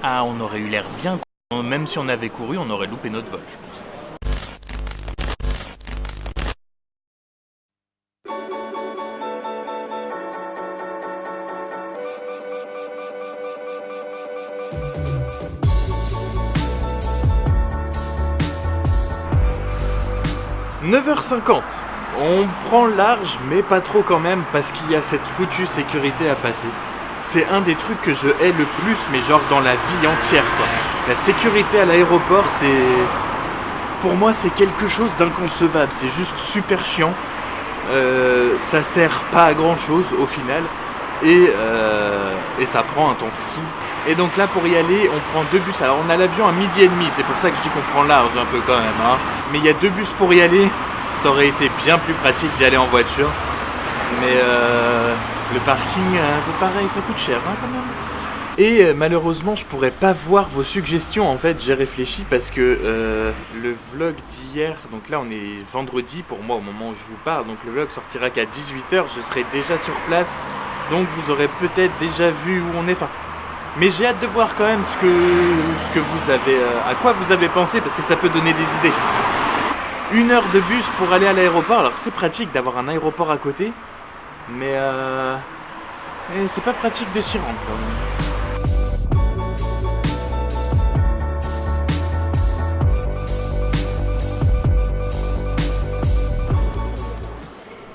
Ah, on aurait eu l'air bien con. Même si on avait couru, on aurait loupé notre vol, je pense. 9h50. On prend large, mais pas trop quand même, parce qu'il y a cette foutue sécurité à passer. C'est un des trucs que je hais le plus, mais genre dans la vie entière, quoi. La sécurité à l'aéroport, pour moi, c'est quelque chose d'inconcevable. C'est juste super chiant. Ça sert pas à grand chose au final. Et ça prend un temps fou. Et donc là, pour y aller, on prend 2 bus. Alors on a l'avion à 12h30, c'est pour ça que je dis qu'on prend large un peu quand même, hein. Mais il y a 2 bus pour y aller. Ça aurait été bien plus pratique d'y aller en voiture. Mais le parking, c'est pareil, ça coûte cher, hein, quand même. Et malheureusement, je pourrais pas voir vos suggestions. En fait, j'ai réfléchi parce que le vlog d'hier, donc là on est vendredi pour moi au moment où je vous parle, donc le vlog sortira qu'à 18h, je serai déjà sur place, donc vous aurez peut-être déjà vu où on est. Enfin, mais j'ai hâte de voir quand même ce que vous avez, à quoi vous avez pensé, parce que ça peut donner des idées. 1 heure de bus pour aller à l'aéroport. Alors c'est pratique d'avoir un aéroport à côté, mais c'est pas pratique de s'y rendre quand même.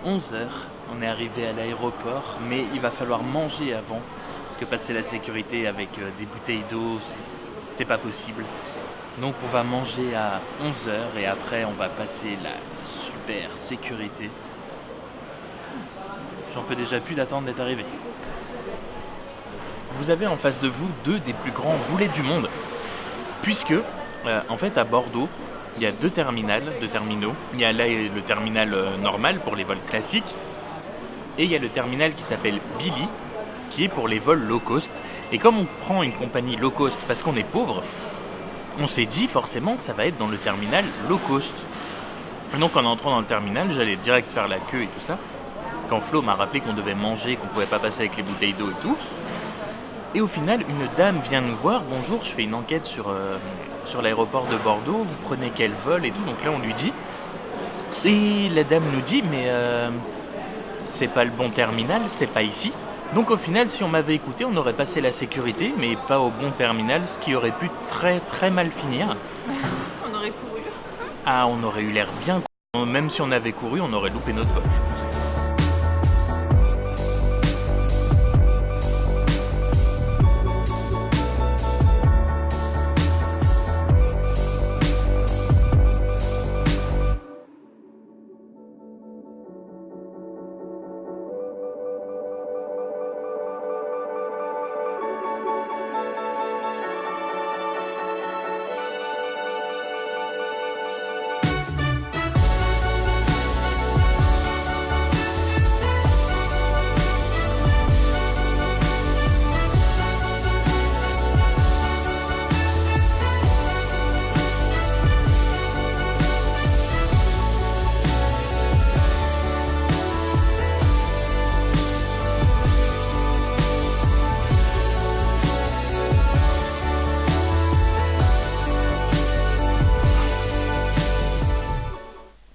11h, on est arrivé à l'aéroport, mais il va falloir manger avant, parce que passer la sécurité avec des bouteilles d'eau, c'est pas possible. Donc on va manger à 11h et après on va passer la super sécurité. J'en peux déjà plus d'attendre d'être arrivé. Vous avez en face de vous 2 des plus grands boulets du monde, puisque en fait à Bordeaux, il y a 2 terminaux. Il y a là le terminal normal pour les vols classiques, et il y a le terminal qui s'appelle Billy, qui est pour les vols low cost. Et comme on prend une compagnie low cost parce qu'on est pauvre, on s'est dit forcément que ça va être dans le terminal low cost. Et donc en entrant dans le terminal, j'allais direct faire la queue et tout ça, quand Flo m'a rappelé qu'on devait manger, qu'on pouvait pas passer avec les bouteilles d'eau et tout. Et au final, une dame vient nous voir. Bonjour, je fais une enquête sur l'aéroport de Bordeaux, vous prenez quel vol et tout. Donc là on lui dit. Et la dame nous dit, mais c'est pas le bon terminal, c'est pas ici. Donc au final, si on m'avait écouté, on aurait passé la sécurité, mais pas au bon terminal, ce qui aurait pu très très mal finir. On aurait couru. Ah, on aurait eu l'air bien con. Même si on avait couru, on aurait loupé notre vol.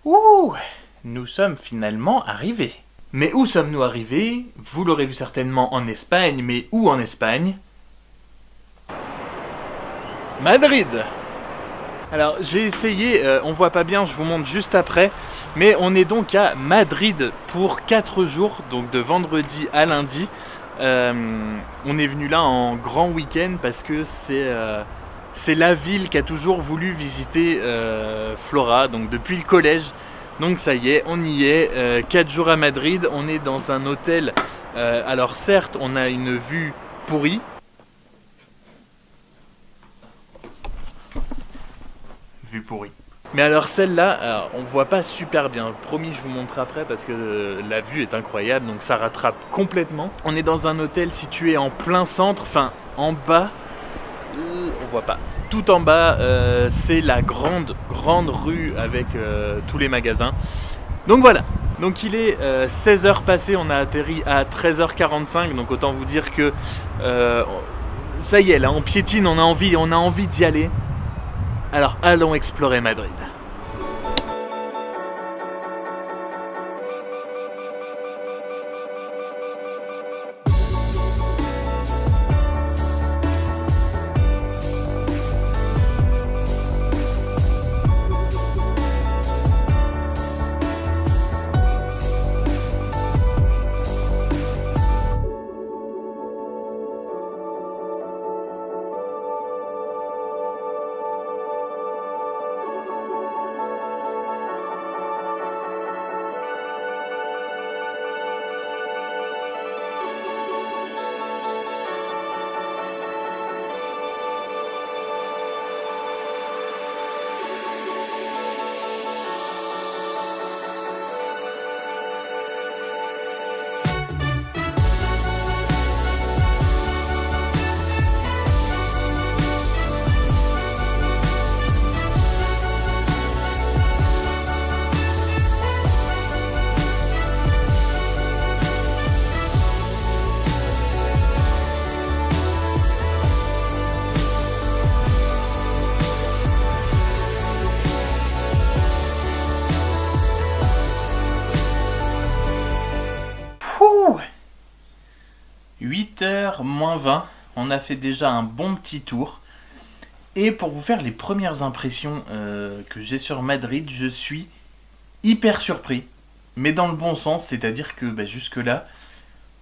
Ouh, nous sommes finalement arrivés. Mais où sommes-nous arrivés? Vous l'aurez vu certainement en Espagne, mais où en Espagne? Madrid. Alors j'ai essayé, on voit pas bien, je vous montre juste après, mais on est donc à Madrid pour 4 jours, donc de vendredi à lundi. On est venu là en grand week-end parce que c'est la ville qu'a toujours voulu visiter Flora, donc depuis le collège. Donc ça y est, on y est, 4 jours à Madrid, on est dans un hôtel. Alors certes, on a une vue pourrie. Vue pourrie. Mais alors celle-là, on voit pas super bien. Promis, je vous montre après parce que la vue est incroyable, donc ça rattrape complètement. On est dans un hôtel situé en plein centre, enfin en bas, on voit pas. Tout en bas, c'est la grande rue avec tous les magasins. Donc voilà. Donc il est 16h passé, on a atterri à 13h45, donc autant vous dire que Ça y est, là, on piétine, on a envie d'y aller. Alors, allons explorer Madrid. Ouh 8h moins 20, on a fait déjà un bon petit tour. Et pour vous faire les premières impressions que j'ai sur Madrid, je suis hyper surpris. Mais dans le bon sens, c'est-à-dire que jusque-là,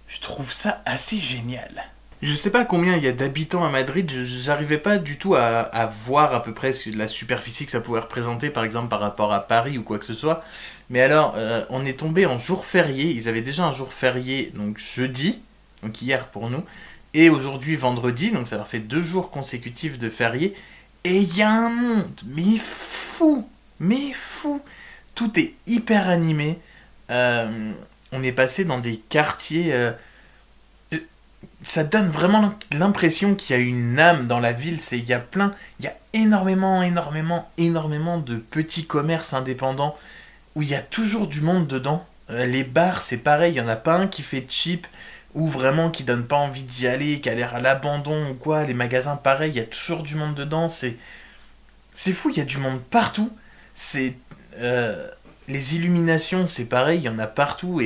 je trouve ça assez génial. Je sais pas combien il y a d'habitants à Madrid, j'arrivais pas du tout à voir à peu près la superficie que ça pouvait représenter, par exemple par rapport à Paris ou quoi que ce soit. Mais alors, on est tombé en jour férié, ils avaient déjà un jour férié, donc jeudi, donc hier pour nous, et aujourd'hui vendredi, donc ça leur fait 2 jours consécutifs de férié, et il y a un monde, mais fou, tout est hyper animé, on est passé dans des quartiers... ça donne vraiment l'impression qu'il y a une âme dans la ville. Il y a énormément de petits commerces indépendants où il y a toujours du monde dedans. Les bars, c'est pareil, il n'y en a pas un qui fait cheap ou vraiment qui donne pas envie d'y aller, qui a l'air à l'abandon ou quoi. Les magasins, pareil, il y a toujours du monde dedans. C'est fou, il y a du monde partout. Les illuminations, c'est pareil, il y en a partout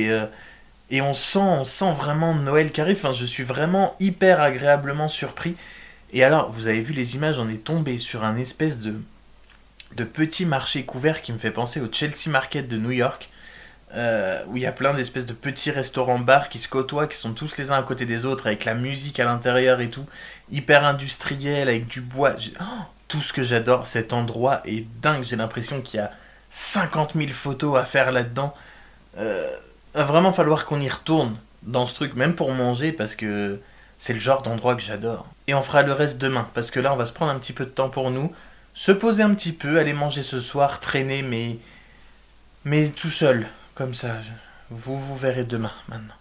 et on sent vraiment Noël qui arrive. Enfin, je suis vraiment hyper agréablement surpris. Et alors, vous avez vu les images, on est tombé sur un espèce de petit marché couvert qui me fait penser au Chelsea Market de New York, où il y a plein d'espèces de petits restaurants-bars qui se côtoient, qui sont tous les uns à côté des autres, avec la musique à l'intérieur et tout, hyper industriel, avec du bois. Tout ce que j'adore, cet endroit est dingue. J'ai l'impression qu'il y a 50 000 photos à faire là-dedans. Va vraiment falloir qu'on y retourne dans ce truc, même pour manger, parce que c'est le genre d'endroit que j'adore. Et on fera le reste demain, parce que là on va se prendre un petit peu de temps pour nous, se poser un petit peu, aller manger ce soir, traîner, mais tout seul, comme ça. Vous verrez demain, maintenant.